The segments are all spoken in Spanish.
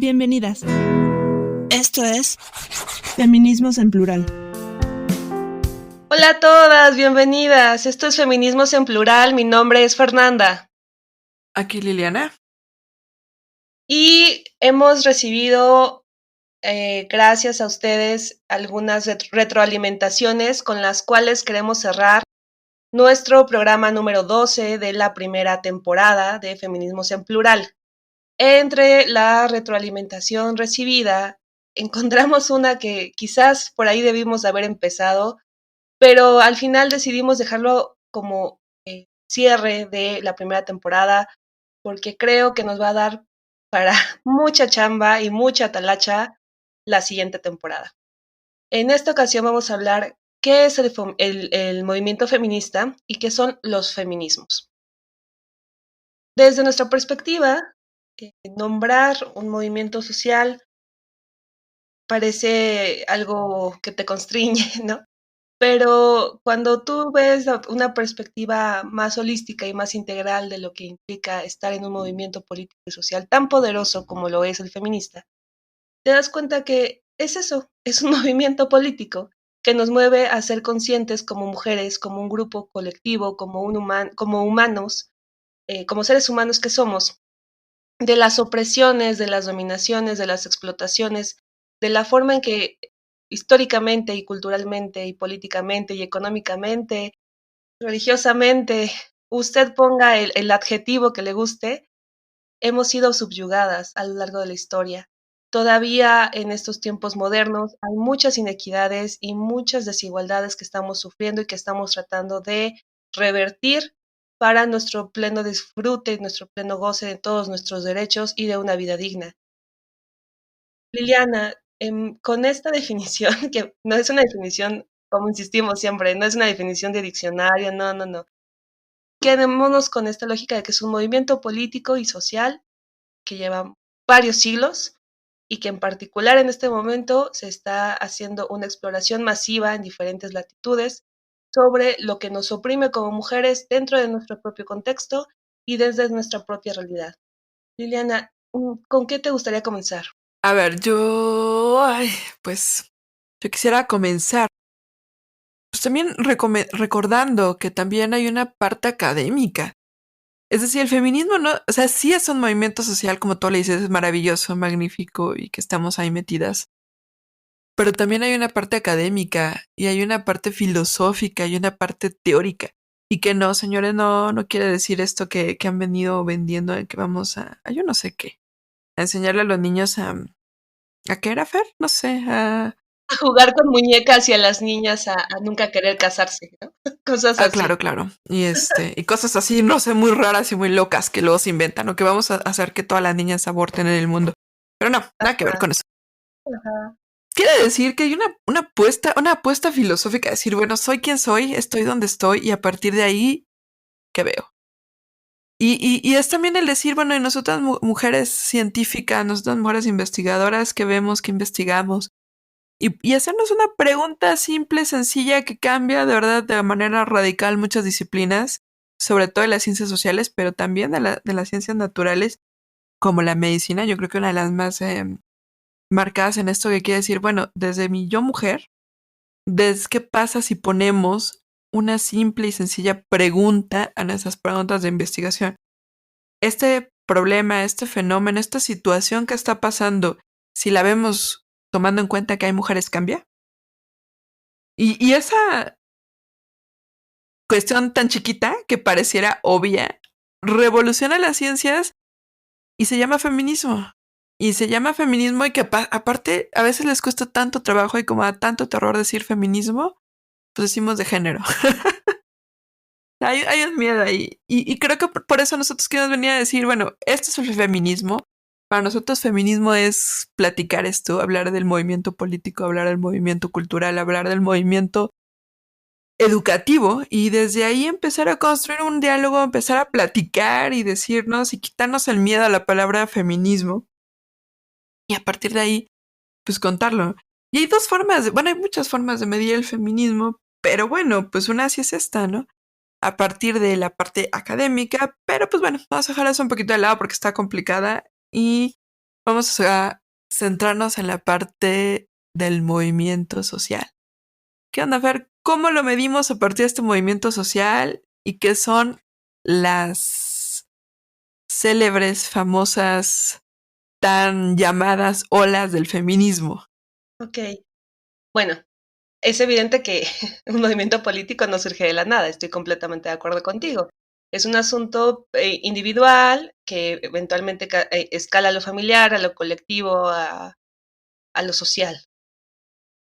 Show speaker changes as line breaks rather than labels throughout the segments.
Bienvenidas. Esto es Feminismos en Plural.
Hola a todas, bienvenidas. Esto es Feminismos en Plural. Mi nombre es Fernanda.
Aquí Liliana.
Y hemos recibido, gracias a ustedes, algunas retroalimentaciones con las cuales queremos cerrar nuestro programa número 12 de la primera temporada de Feminismos en Plural. Entre la retroalimentación recibida, encontramos una que quizás por ahí debimos haber empezado, pero al final decidimos dejarlo como cierre de la primera temporada, porque creo que nos va a dar para mucha chamba y mucha talacha la siguiente temporada. En esta ocasión vamos a hablar qué es el movimiento feminista y qué son los feminismos. Desde nuestra perspectiva, nombrar un movimiento social parece algo que te constriñe, ¿no? Pero cuando tú ves una perspectiva más holística y más integral de lo que implica estar en un movimiento político y social tan poderoso como lo es el feminista, te das cuenta que es eso, es un movimiento político que nos mueve a ser conscientes como mujeres, como un grupo colectivo, como humanos, como seres humanos que somos, de las opresiones, de las dominaciones, de las explotaciones, de la forma en que históricamente y culturalmente y políticamente y económicamente, religiosamente, usted ponga el adjetivo que le guste, hemos sido subyugadas a lo largo de la historia. Todavía en estos tiempos modernos hay muchas inequidades y muchas desigualdades que estamos sufriendo y que estamos tratando de revertir para nuestro pleno disfrute, nuestro pleno goce de todos nuestros derechos y de una vida digna. Liliana, con esta definición, que no es una definición, como insistimos siempre, no es una definición de diccionario, no. Quedémonos con esta lógica de que es un movimiento político y social que lleva varios siglos y que en particular en este momento se está haciendo una exploración masiva en diferentes latitudes sobre lo que nos oprime como mujeres dentro de nuestro propio contexto y desde nuestra propia realidad. Liliana, ¿con qué te gustaría comenzar?
A ver, pues yo quisiera comenzar. Pues también recordando que también hay una parte académica. Es decir, el feminismo no, o sea, sí es un movimiento social, como tú le dices, es maravilloso, magnífico y que estamos ahí metidas. Pero también hay una parte académica y hay una parte filosófica y una parte teórica. Y que no, señores, no quiere decir esto que han venido vendiendo, de que vamos a yo no sé qué, a enseñarle a los niños ¿a qué era, Fer? No sé,
A jugar con muñecas y a las niñas a nunca querer casarse, ¿no? Cosas así.
claro. Y cosas así, no sé, muy raras y muy locas que luego se inventan, o que vamos a hacer que todas las niñas aborten en el mundo. Pero no, nada que ver con eso.
Ajá.
Quiere decir que hay una apuesta filosófica, decir, bueno, soy quien soy, estoy donde estoy, y a partir de ahí, ¿qué veo? Y es también el decir, bueno, y nosotras mujeres científicas, nosotras mujeres investigadoras, que vemos, que investigamos, y hacernos una pregunta simple, sencilla, que cambia de verdad de manera radical muchas disciplinas, sobre todo de las ciencias sociales, pero también de las ciencias naturales, como la medicina. Yo creo que una de las más marcadas en esto, que quiere decir, bueno, desde mi yo mujer, desde qué pasa si ponemos una simple y sencilla pregunta a nuestras preguntas de investigación. Este problema, este fenómeno, esta situación que está pasando, si la vemos tomando en cuenta que hay mujeres, cambia. Y esa cuestión tan chiquita que pareciera obvia revoluciona las ciencias y se llama feminismo. Y se llama feminismo, y que aparte a veces les cuesta tanto trabajo y como da tanto terror decir feminismo, pues decimos de género. Hay un miedo ahí. Y creo que por eso nosotros queremos venir a decir, bueno, esto es el feminismo. Para nosotros feminismo es platicar esto, hablar del movimiento político, hablar del movimiento cultural, hablar del movimiento educativo, y desde ahí empezar a construir un diálogo, empezar a platicar y decirnos y quitarnos el miedo a la palabra feminismo, y a partir de ahí, pues contarlo. Y hay dos formas, hay muchas formas de medir el feminismo, pero bueno, pues una sí es esta, ¿no? A partir de la parte académica, pero pues bueno, vamos a dejar eso un poquito de lado porque está complicada, y vamos a centrarnos en la parte del movimiento social. ¿Qué onda, Fer? ¿Cómo lo medimos a partir de este movimiento social y qué son las célebres, famosas, tan llamadas olas del feminismo?
Ok, bueno, es evidente que un movimiento político no surge de la nada, estoy completamente de acuerdo contigo. Es un asunto individual que eventualmente escala a lo familiar, a lo colectivo, a lo social.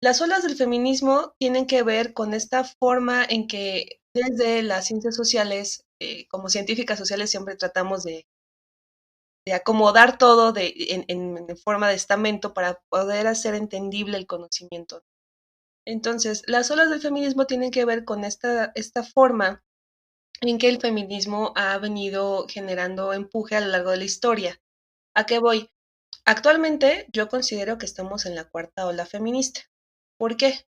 Las olas del feminismo tienen que ver con esta forma en que desde las ciencias sociales, como científicas sociales, siempre tratamos de acomodar todo en forma de estamento para poder hacer entendible el conocimiento. Entonces, las olas del feminismo tienen que ver con esta forma en que el feminismo ha venido generando empuje a lo largo de la historia. ¿A qué voy? Actualmente yo considero que estamos en la cuarta ola feminista. ¿Por qué?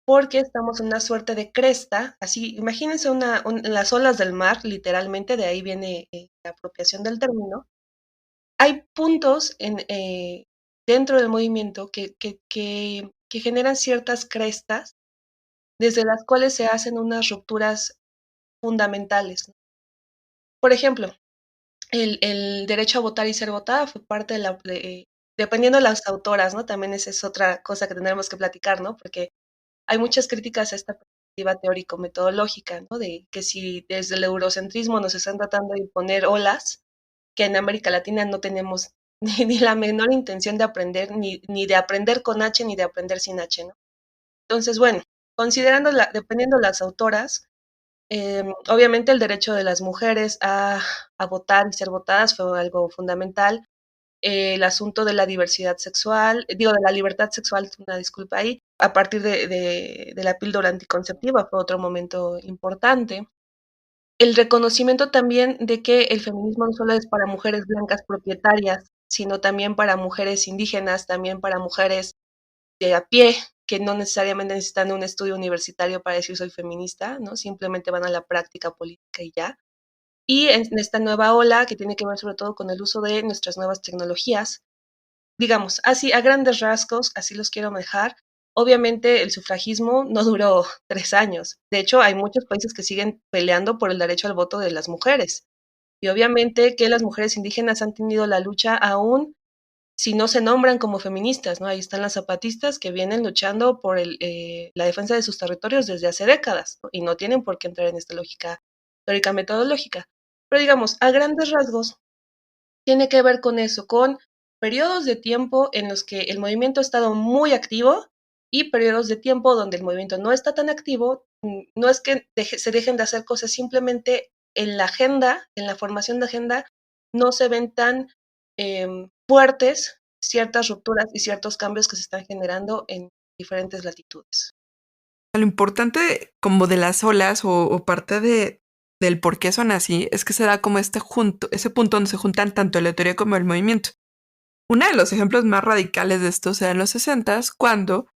Porque estamos en una suerte de cresta, así, imagínense las olas del mar, literalmente, de ahí viene la apropiación del término. Hay puntos dentro del movimiento que generan ciertas crestas desde las cuales se hacen unas rupturas fundamentales, ¿no? Por ejemplo, el derecho a votar y ser votada fue parte dependiendo de las autoras, ¿no? También esa es otra cosa que tendremos que platicar, ¿no? Porque hay muchas críticas a esta perspectiva teórico-metodológica, ¿no? De que si desde el eurocentrismo nos están tratando de imponer olas, que en América Latina no tenemos ni la menor intención de aprender, ni de aprender con H, ni de aprender sin H, ¿no? Entonces, bueno, dependiendo de las autoras, obviamente el derecho de las mujeres a votar y ser votadas fue algo fundamental. El asunto de la diversidad sexual, digo, de la libertad sexual, una disculpa ahí, a partir de la píldora anticonceptiva fue otro momento importante. El reconocimiento también de que el feminismo no solo es para mujeres blancas propietarias, sino también para mujeres indígenas, también para mujeres de a pie, que no necesariamente necesitan un estudio universitario para decir soy feminista, ¿no? Simplemente van a la práctica política y ya. Y en esta nueva ola, que tiene que ver sobre todo con el uso de nuestras nuevas tecnologías, digamos, así a grandes rasgos, así los quiero dejar. Obviamente el sufragismo no duró 3 años. De hecho, hay muchos países que siguen peleando por el derecho al voto de las mujeres. Y obviamente que las mujeres indígenas han tenido la lucha aún si no se nombran como feministas, ¿no? Ahí están las zapatistas que vienen luchando por la defensa de sus territorios desde hace décadas, ¿no? Y no tienen por qué entrar en esta lógica teórica metodológica. Pero digamos, a grandes rasgos, tiene que ver con eso, con periodos de tiempo en los que el movimiento ha estado muy activo y periodos de tiempo donde el movimiento no está tan activo. No es que se dejen de hacer cosas, simplemente en la agenda, en la formación de agenda, no se ven tan fuertes ciertas rupturas y ciertos cambios que se están generando en diferentes latitudes.
Lo importante como de las olas o parte del por qué son así es que se da como ese punto donde se juntan tanto la teoría como el movimiento. Uno de los ejemplos más radicales de esto se da en los 60s, cuando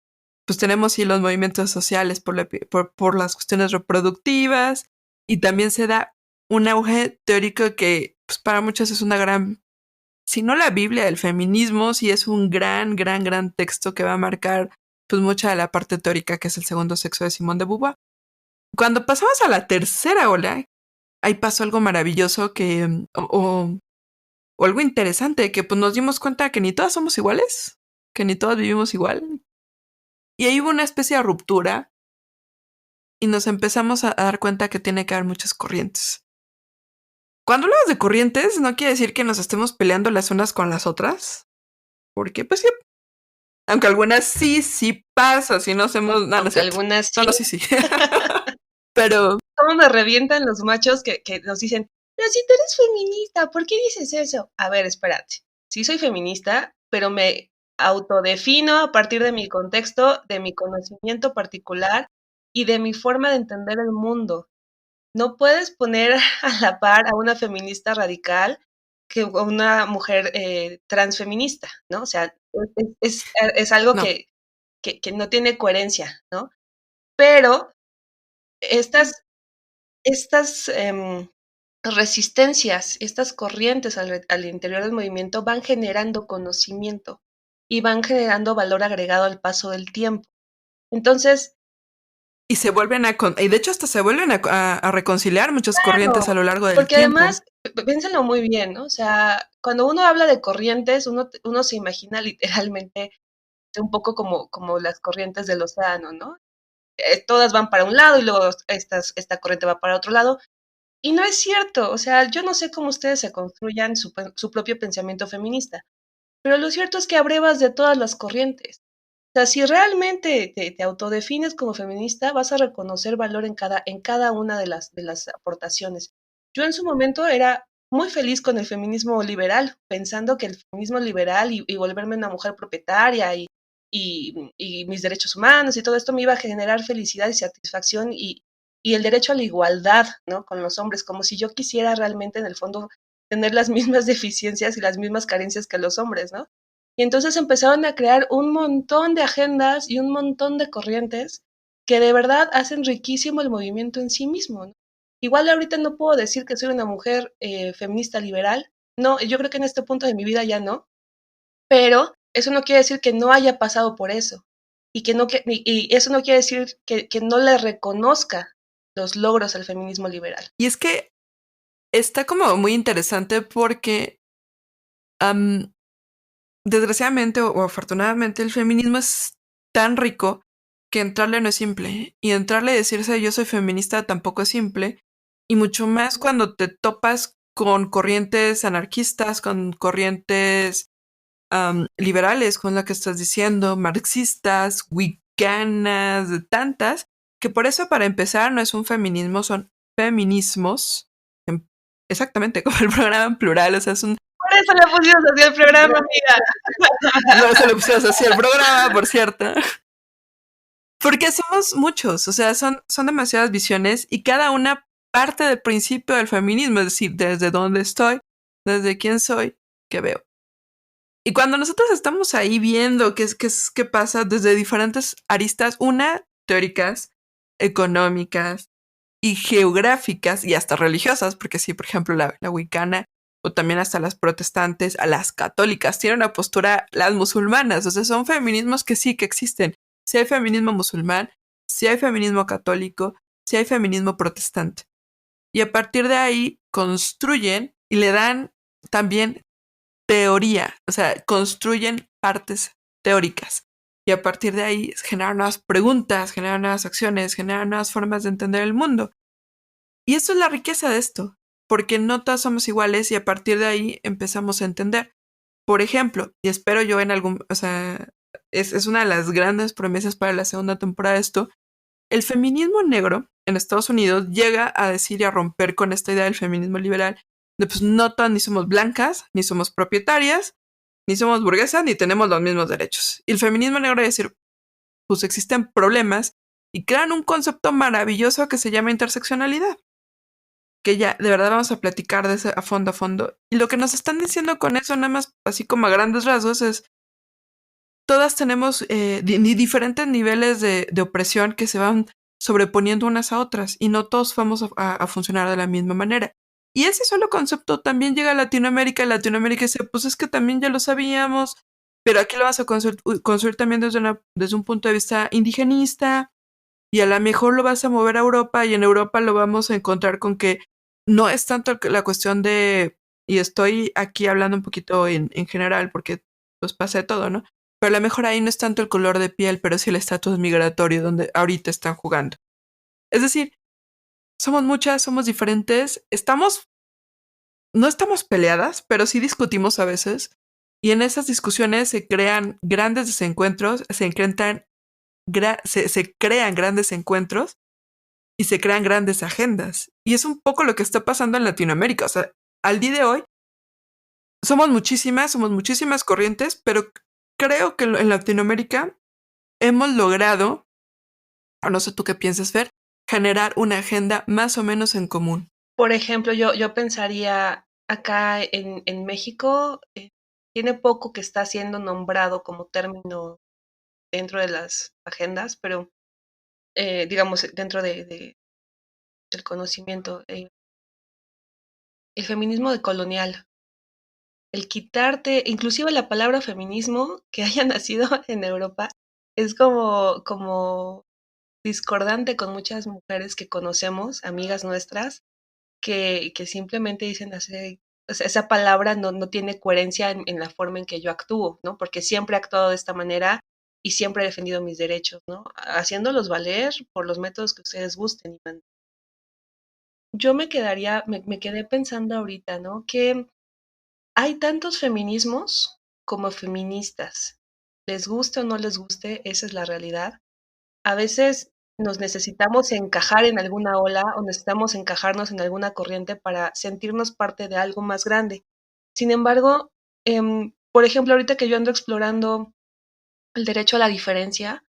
pues tenemos sí los movimientos sociales por las cuestiones reproductivas, y también se da un auge teórico que pues, para muchos es una gran, si no la Biblia del feminismo, sí es un gran texto que va a marcar pues mucha de la parte teórica, que es el segundo sexo de Simone de Beauvoir. Cuando pasamos a la tercera ola, ahí pasó algo maravilloso o algo interesante, que pues nos dimos cuenta que ni todas somos iguales, que ni todas vivimos igual. Y ahí hubo una especie de ruptura y nos empezamos a dar cuenta que tiene que haber muchas corrientes. Cuando hablamos de corrientes, no quiere decir que nos estemos peleando las unas con las otras, porque pues sí, aunque algunas sí pasa, si no hacemos nada, no,
algunas sí.
No, sí. Pero
¿cómo me revientan los machos que nos dicen, pero si tú eres feminista, ¿por qué dices eso? A ver, espérate. Sí soy feminista, pero me autodefino a partir de mi contexto, de mi conocimiento particular y de mi forma de entender el mundo. No puedes poner a la par a una feminista radical que a una mujer transfeminista, ¿no? O sea, es algo
no.
que no tiene coherencia, ¿no? Pero estas resistencias, estas corrientes al interior del movimiento van generando conocimiento y van generando valor agregado al paso del tiempo. Entonces,
Y se vuelven y de hecho hasta se vuelven a reconciliar muchas corrientes a lo largo del
porque
tiempo.
además, piénsenlo muy bien, ¿no? O sea, cuando uno habla de corrientes, uno se imagina literalmente un poco como las corrientes del océano, ¿no? Todas van para un lado y luego esta corriente va para otro lado. Y no es cierto, o sea, yo no sé cómo ustedes se construyan su propio pensamiento feminista, pero lo cierto es que abrevas de todas las corrientes. O sea, si realmente te autodefines como feminista, vas a reconocer valor en cada una de las aportaciones. Yo en su momento era muy feliz con el feminismo liberal, pensando que el feminismo liberal y volverme una mujer propietaria y mis derechos humanos y todo esto me iba a generar felicidad y satisfacción y el derecho a la igualdad, ¿no? Con los hombres, como si yo quisiera realmente en el fondo tener las mismas deficiencias y las mismas carencias que los hombres, ¿no? Y entonces empezaron a crear un montón de agendas y un montón de corrientes que de verdad hacen riquísimo el movimiento en sí mismo, ¿no? Igual ahorita no puedo decir que soy una mujer feminista liberal, no, yo creo que en este punto de mi vida ya no, pero eso no quiere decir que no haya pasado por eso y y eso no quiere decir que no le reconozca los logros al feminismo liberal.
Y es que está como muy interesante porque am, desgraciadamente o afortunadamente el feminismo es tan rico que entrarle no es simple. Y entrarle y decirse yo soy feminista tampoco es simple. Y mucho más cuando te topas con corrientes anarquistas, con corrientes liberales, con la que estás diciendo, marxistas, wiccanas, de tantas, que por eso para empezar no es un feminismo, son feminismos, exactamente como el programa en plural, o sea, es un...
Por eso le pusimos así el programa, amiga.
No se lo pusimos así al programa, por cierto. Porque somos muchos, o sea, son demasiadas visiones y cada una parte del principio del feminismo, es decir, desde dónde estoy, desde quién soy, qué veo. Y cuando nosotros estamos ahí viendo qué pasa desde diferentes aristas, teóricas, económicas y geográficas y hasta religiosas, porque sí, por ejemplo, la wicana o también hasta las protestantes, a las católicas, tienen una postura, las musulmanas, o sea, son feminismos que sí que existen. Si hay feminismo musulmán, si hay feminismo católico, si hay feminismo protestante. Y a partir de ahí construyen y le dan también teoría, o sea, construyen partes teóricas. Y a partir de ahí generan nuevas preguntas, generan nuevas acciones, generan nuevas formas de entender el mundo. Y eso es la riqueza de esto, porque no todas somos iguales y a partir de ahí empezamos a entender. Por ejemplo, y espero yo en algún, o sea, es una de las grandes promesas para la segunda temporada de esto, el feminismo negro en Estados Unidos llega a decir y a romper con esta idea del feminismo liberal de pues no todas ni somos blancas, ni somos propietarias, ni somos burguesas, ni tenemos los mismos derechos. Y el feminismo negro es decir, pues existen problemas y crean un concepto maravilloso que se llama interseccionalidad, que ya de verdad vamos a platicar de ese a fondo a fondo. Y lo que nos están diciendo con eso, nada más así como a grandes rasgos, es todas tenemos diferentes niveles de opresión que se van sobreponiendo unas a otras y no todos vamos a funcionar de la misma manera. Y ese solo concepto también llega a Latinoamérica y Latinoamérica dice, pues es que también ya lo sabíamos, pero aquí lo vas a construir también desde un punto de vista indigenista y a lo mejor lo vas a mover a Europa y en Europa lo vamos a encontrar con que no es tanto la cuestión de, y estoy aquí hablando un poquito en general porque pues pasa de todo, ¿no? Pero a lo mejor ahí no es tanto el color de piel, pero sí el estatus migratorio donde ahorita están jugando. Es decir, somos muchas, somos diferentes, no estamos peleadas, pero sí discutimos a veces. Y en esas discusiones se crean grandes desencuentros, se crean grandes encuentros y se crean grandes agendas. Y es un poco lo que está pasando en Latinoamérica. O sea, al día de hoy somos muchísimas corrientes, pero creo que en Latinoamérica hemos logrado, o no sé tú qué piensas, Fer, generar una agenda más o menos en común.
Por ejemplo, yo pensaría acá en México, tiene poco que está siendo nombrado como término dentro de las agendas, pero digamos dentro del conocimiento. el feminismo decolonial. El quitarte, inclusive la palabra feminismo que haya nacido en Europa, es como discordante con muchas mujeres que conocemos, amigas nuestras, que simplemente dicen así, o sea, esa palabra no tiene coherencia en la forma en que yo actúo, ¿no? Porque siempre he actuado de esta manera y siempre he defendido mis derechos, ¿no? Haciéndolos valer por los métodos que ustedes gusten y manden. Yo me quedé pensando ahorita, ¿no? Que hay tantos feminismos como feministas. Les guste o no les guste, esa es la realidad. A veces nos necesitamos encajar en alguna ola o necesitamos encajarnos en alguna corriente para sentirnos parte de algo más grande. Sin embargo, por ejemplo, ahorita que yo ando explorando el derecho a la diferencia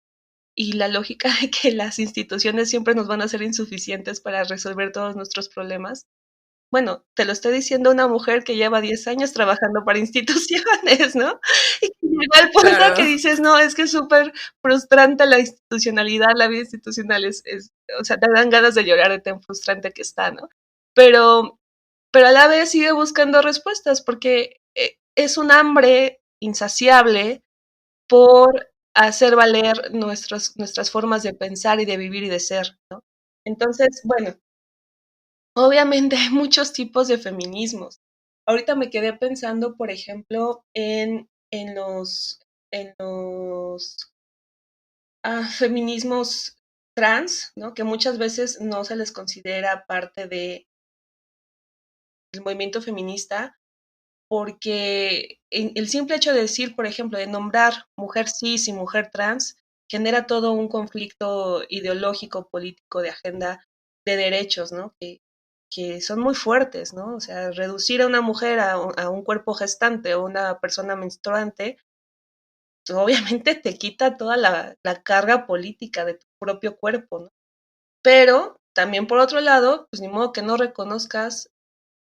y la lógica de que las instituciones siempre nos van a ser insuficientes para resolver todos nuestros problemas, bueno, te lo estoy diciendo una mujer que lleva 10 años trabajando para instituciones, ¿no? Y que llega al punto que
Claro.
dices, no, es que es súper frustrante la institucionalidad, la vida institucional o sea, te dan ganas de llorar de tan frustrante que está, ¿no? Pero, pero a la vez sigue buscando respuestas porque es un hambre insaciable por hacer valer nuestras formas de pensar y de vivir y de ser, ¿no? Entonces, bueno, obviamente hay muchos tipos de feminismos. Ahorita me quedé pensando, por ejemplo, en los feminismos trans, ¿no? Que muchas veces no se les considera parte del movimiento feminista, porque el simple hecho de decir, por ejemplo, de nombrar mujer cis y mujer trans, genera todo un conflicto ideológico, político, de agenda de derechos, ¿no? Que son muy fuertes, ¿no? O sea, reducir a una mujer a un cuerpo gestante o una persona menstruante, pues, obviamente te quita toda la carga política de tu propio cuerpo, ¿no? Pero también por otro lado, pues ni modo que no reconozcas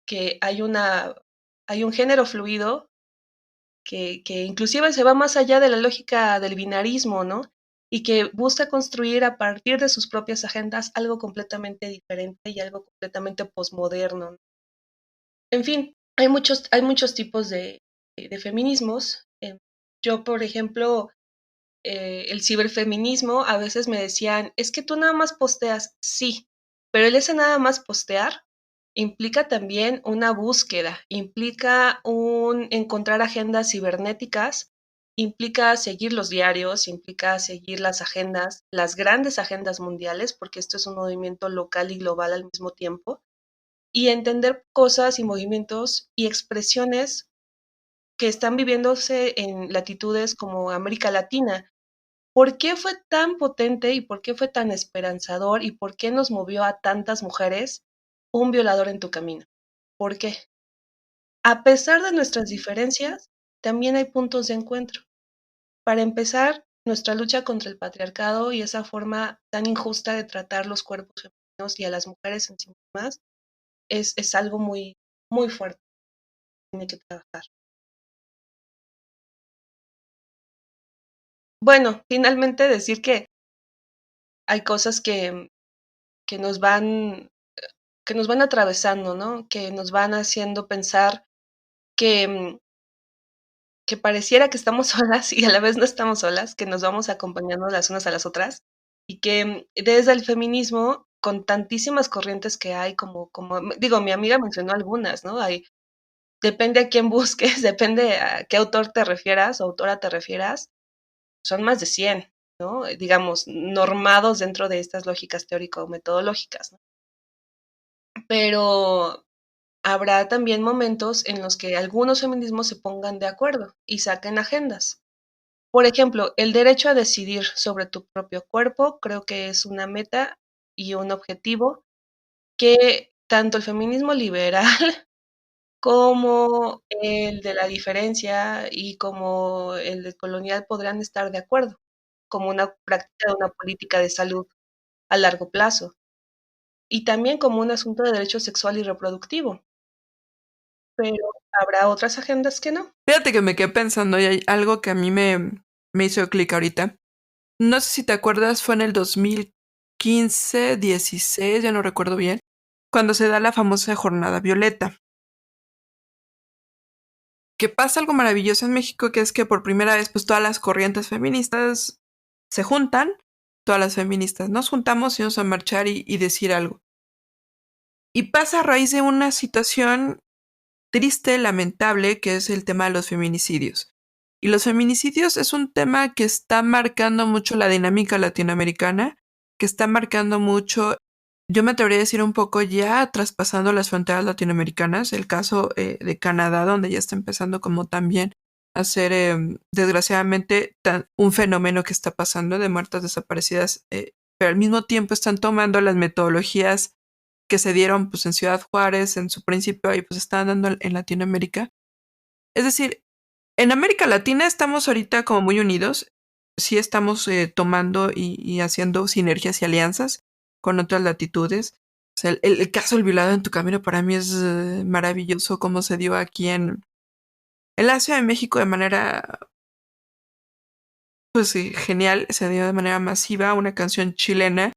que hay un género fluido que inclusive se va más allá de la lógica del binarismo, ¿no? Y que busca construir a partir de sus propias agendas algo completamente diferente y algo completamente posmoderno, ¿no? En fin, hay muchos tipos de feminismos. Yo, por ejemplo, el ciberfeminismo, a veces me decían, es que tú nada más posteas, sí, pero el ese nada más postear implica también una búsqueda, implica un encontrar agendas cibernéticas, implica seguir los diarios, implica seguir las agendas, las grandes agendas mundiales, porque esto es un movimiento local y global al mismo tiempo, y entender cosas y movimientos y expresiones que están viviéndose en latitudes como América Latina. ¿Por qué fue tan potente y por qué fue tan esperanzador y por qué nos movió a tantas mujeres un violador en tu camino? ¿Por qué? A pesar de nuestras diferencias, también hay puntos de encuentro. Para empezar, nuestra lucha contra el patriarcado y esa forma tan injusta de tratar los cuerpos femeninos y a las mujeres en sí mismas es algo muy, muy fuerte que tiene que trabajar. Bueno, finalmente decir que hay cosas que nos van que nos van atravesando, ¿no? Que nos van haciendo pensar que, que pareciera que estamos solas y a la vez no estamos solas, que nos vamos acompañando las unas a las otras y que desde el feminismo, con tantísimas corrientes que hay, digo, mi amiga mencionó algunas, ¿no? Depende a quién busques, depende a qué autor te refieras o autora te refieras, son más de 100, ¿no? Digamos, normados dentro de estas lógicas teórico-metodológicas, ¿no? Pero habrá también momentos en los que algunos feminismos se pongan de acuerdo y saquen agendas. Por ejemplo, el derecho a decidir sobre tu propio cuerpo creo que es una meta y un objetivo que tanto el feminismo liberal como el de la diferencia y como el de colonial podrán estar de acuerdo, como una práctica de una política de salud a largo plazo y también como un asunto de derecho sexual y reproductivo, pero habrá otras agendas que no.
Fíjate que me quedé pensando y hay algo que a mí me hizo clic ahorita. No sé si te acuerdas, fue en el 2015, 16, ya no recuerdo bien, cuando se da la famosa jornada violeta. que pasa algo maravilloso en México, que es que por primera vez pues todas las corrientes feministas se juntan, todas las feministas nos juntamos y vamos a marchar y decir algo. Y pasa a raíz de una situación triste, lamentable, que es el tema de los feminicidios. Y los feminicidios es un tema que está marcando mucho la dinámica latinoamericana, que está marcando mucho, yo me atrevería a decir un poco ya traspasando las fronteras latinoamericanas, el caso de Canadá, donde ya está empezando como también a ser, desgraciadamente, un fenómeno que está pasando de muertas desaparecidas, pero al mismo tiempo están tomando las metodologías que se dieron pues en Ciudad Juárez en su principio y pues estaban dando en Latinoamérica. Es decir, en América Latina estamos ahorita como muy unidos, sí estamos tomando y haciendo sinergias y alianzas con otras latitudes. O sea, el caso del violado en tu camino para mí es maravilloso cómo se dio aquí en la Ciudad de México de manera, pues sí, genial, se dio de manera masiva una canción chilena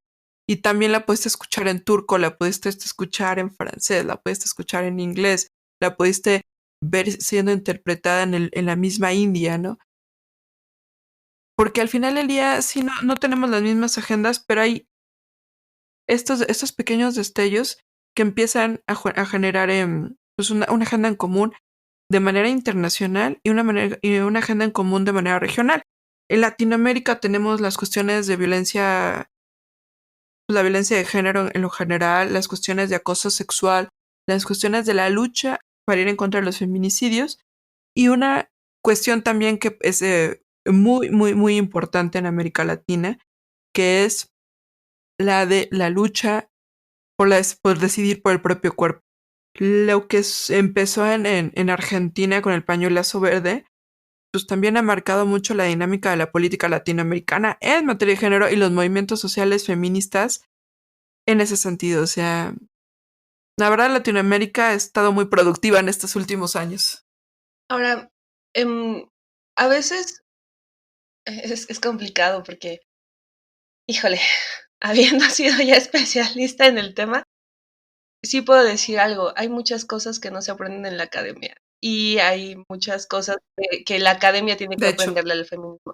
y también la pudiste escuchar en turco, la pudiste escuchar en francés, la pudiste escuchar en inglés, la pudiste ver siendo interpretada en la misma India, ¿no? Porque al final del día sí no tenemos las mismas agendas, pero hay estos pequeños destellos que empiezan a generar pues una agenda en común de manera internacional y una agenda en común de manera regional. En Latinoamérica tenemos las cuestiones de violencia, la violencia de género en lo general, las cuestiones de acoso sexual, las cuestiones de la lucha para ir en contra de los feminicidios y una cuestión también que es muy importante en América Latina, que es la de la lucha por decidir por el propio cuerpo. Lo que empezó en Argentina con el pañuelazo verde, pues también ha marcado mucho la dinámica de la política latinoamericana en materia de género y los movimientos sociales feministas en ese sentido. O sea, la verdad Latinoamérica ha estado muy productiva en estos últimos años.
Ahora, a veces es complicado porque, híjole, habiendo sido ya especialista en el tema, sí puedo decir algo. Hay muchas cosas que no se aprenden en la academia y hay muchas cosas que la academia tiene que
De hecho,
aprenderle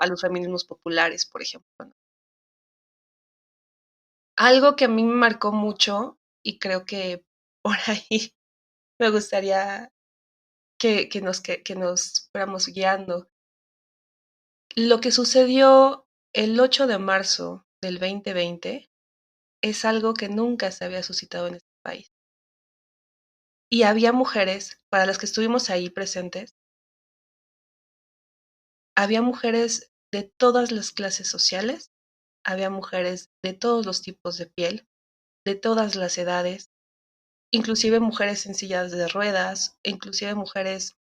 a los feminismos populares, por ejemplo, ¿no? Algo que a mí me marcó mucho y creo que por ahí me gustaría que nos fuéramos guiando. Lo que sucedió el 8 de marzo del 2020 es algo que nunca se había suscitado en este país. Y había mujeres, para las que estuvimos ahí presentes, había mujeres de todas las clases sociales, había mujeres de todos los tipos de piel, de todas las edades, inclusive mujeres en sillas de ruedas, inclusive mujeres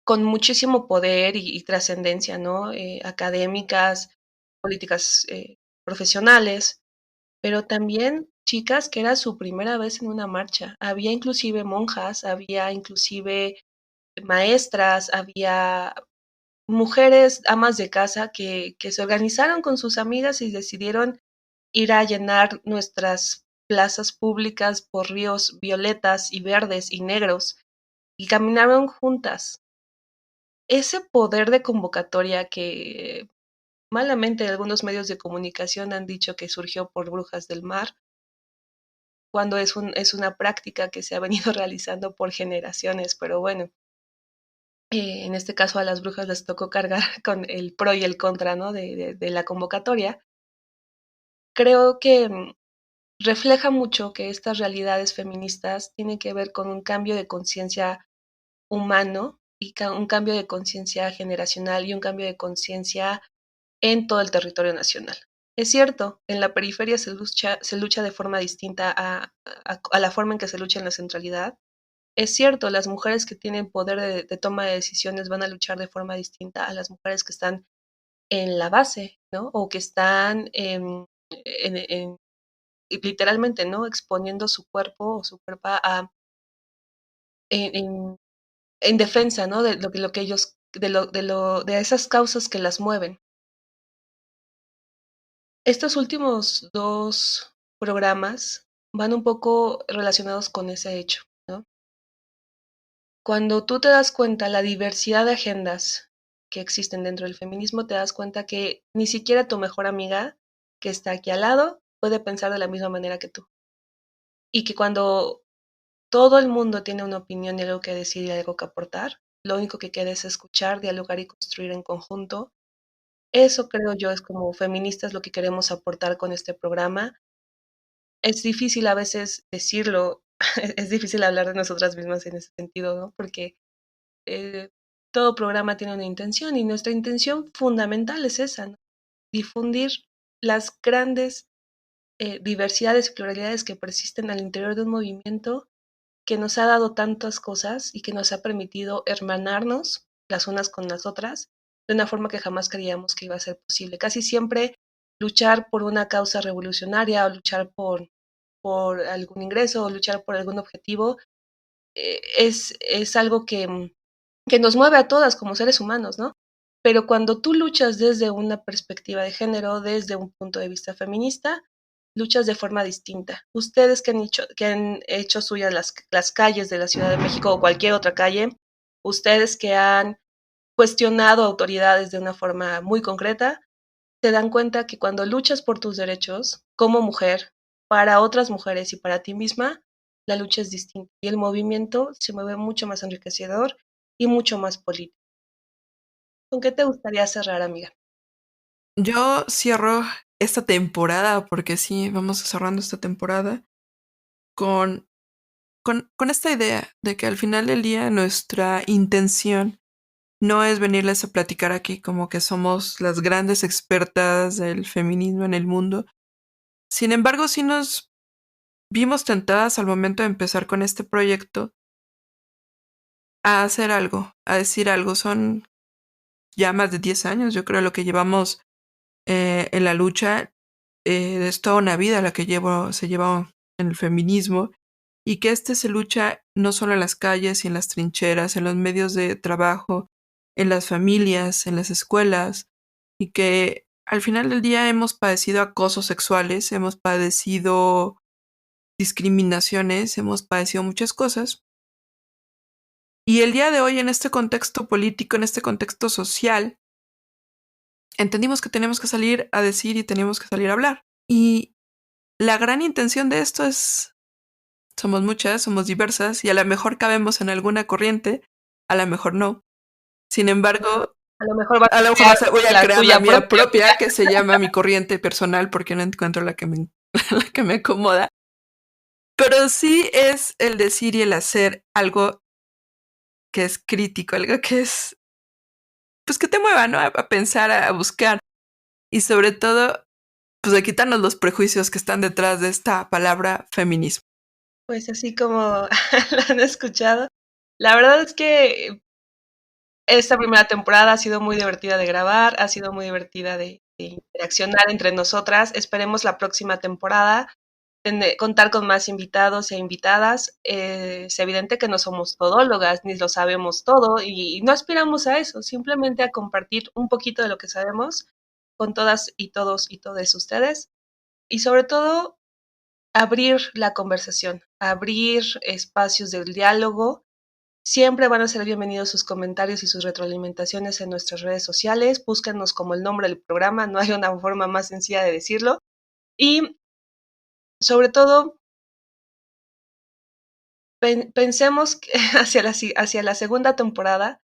con muchísimo poder y trascendencia, ¿no? Académicas, políticas profesionales, pero también chicas que era su primera vez en una marcha. Había inclusive monjas, había inclusive maestras, había mujeres, amas de casa que se organizaron con sus amigas y decidieron ir a llenar nuestras plazas públicas por ríos violetas y verdes y negros y caminaron juntas. Ese poder de convocatoria que malamente algunos medios de comunicación han dicho que surgió por Brujas del Mar, cuando es una práctica que se ha venido realizando por generaciones, pero bueno, en este caso a las brujas les tocó cargar con el pro y el contra, ¿no? De la convocatoria. Creo que refleja mucho que estas realidades feministas tienen que ver con un cambio de conciencia humano y un cambio de conciencia generacional y un cambio de conciencia en todo el territorio nacional. Es cierto, en la periferia se lucha de forma distinta a la forma en que se lucha en la centralidad. Es cierto, las mujeres que tienen poder de toma de decisiones van a luchar de forma distinta a las mujeres que están en la base, ¿no? O que están en literalmente, ¿no? Exponiendo su cuerpo o su cuerpo en, en defensa, ¿no? De lo que ellos, de esas causas que las mueven. Estos últimos dos programas van un poco relacionados con ese hecho, ¿no? cuando tú te das cuenta la diversidad de agendas que existen dentro del feminismo, te das cuenta que ni siquiera tu mejor amiga que está aquí al lado puede pensar de la misma manera que tú. Y que cuando todo el mundo tiene una opinión y algo que decir y algo que aportar, lo único que queda es escuchar, dialogar y construir en conjunto. Eso creo yo es como feministas lo que queremos aportar con este programa. Es difícil a veces decirlo, es difícil hablar de nosotras mismas en ese sentido, ¿no? Porque eh, todo programa tiene una intención y nuestra intención fundamental es esa, ¿no? Difundir las grandes diversidades y pluralidades que persisten al interior de un movimiento que nos ha dado tantas cosas y que nos ha permitido hermanarnos las unas con las otras de una forma que jamás creíamos que iba a ser posible. Casi siempre luchar por una causa revolucionaria o luchar por algún ingreso o luchar por algún objetivo es algo que nos mueve a todas como seres humanos, ¿no? Pero cuando tú luchas desde una perspectiva de género, desde un punto de vista feminista, luchas de forma distinta. Ustedes que han hecho suyas las calles de la Ciudad de México o cualquier otra calle, ustedes que han cuestionado autoridades de una forma muy concreta, te dan cuenta que cuando luchas por tus derechos como mujer, para otras mujeres y para ti misma, la lucha es distinta y el movimiento se mueve mucho más enriquecedor y mucho más político. ¿Con qué te gustaría cerrar, amiga?
Yo cierro esta temporada, porque sí, vamos cerrando esta temporada, con, con esta idea de que al final del día nuestra intención no es venirles a platicar aquí como que somos las grandes expertas del feminismo en el mundo. Sin embargo, sí nos vimos tentadas al momento de empezar con este proyecto a hacer algo, a decir algo. Son ya más de 10 años, yo creo, lo que llevamos en la lucha. Es toda una vida la que se lleva en el feminismo y que se lucha no solo en las calles y en las trincheras, en los medios de trabajo, en las familias, en las escuelas, y que al final del día hemos padecido acosos sexuales, hemos padecido discriminaciones, hemos padecido muchas cosas. Y el día de hoy, en este contexto político, en este contexto social, entendimos que tenemos que salir a decir y tenemos que salir a hablar. Y la gran intención de esto es, somos muchas, somos diversas y a lo mejor cabemos en alguna corriente, a lo mejor no. Sin embargo,
A lo mejor vas
a lo mejor voy a
la
crear
tuya
la mía
propia.
propia que se llama mi corriente personal porque no encuentro la que la que me acomoda. Pero sí es el decir y el hacer algo que es crítico, algo que es, pues que te mueva, ¿no? A pensar, a buscar y sobre todo, pues de quitarnos los prejuicios que están detrás de esta palabra feminismo.
Pues así como la han escuchado, la verdad es que esta primera temporada ha sido muy divertida de grabar, ha sido muy divertida de interaccionar entre nosotras. Esperemos la próxima temporada contar con más invitados e invitadas. Es evidente que no somos todólogas, ni lo sabemos todo, y no aspiramos a eso, simplemente a compartir un poquito de lo que sabemos con todas y todos y todas ustedes. Y sobre todo, abrir la conversación, abrir espacios del diálogo. Siempre van a ser bienvenidos sus comentarios y sus retroalimentaciones en nuestras redes sociales. Búsquennos como el nombre del programa, no hay una forma más sencilla de decirlo. Y sobre todo, pensemos que hacia la segunda temporada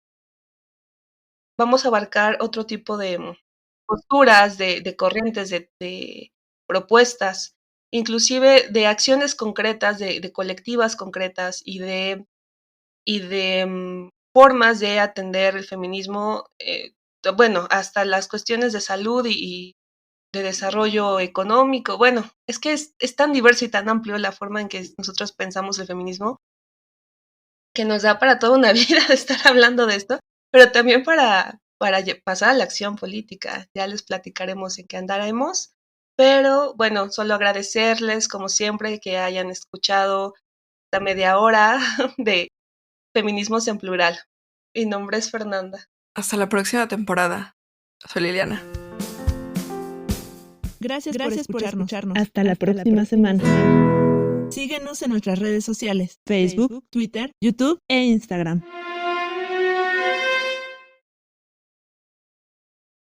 vamos a abarcar otro tipo de posturas, de corrientes, de propuestas, inclusive de acciones concretas, de colectivas concretas y de formas de atender el feminismo, bueno, hasta las cuestiones de salud y de desarrollo económico. Bueno, es que es tan diverso y tan amplio la forma en que nosotros pensamos el feminismo que nos da para toda una vida de estar hablando de esto, pero también para pasar a la acción política. Ya les platicaremos en qué andaremos, pero bueno, solo agradecerles como siempre que hayan escuchado esta media hora de Feminismos en Plural. Mi nombre es Fernanda.
Hasta la próxima temporada. Soy Liliana.
Gracias por escucharnos.
Hasta la próxima semana.
Síguenos en nuestras redes sociales, Facebook, Twitter, YouTube e Instagram.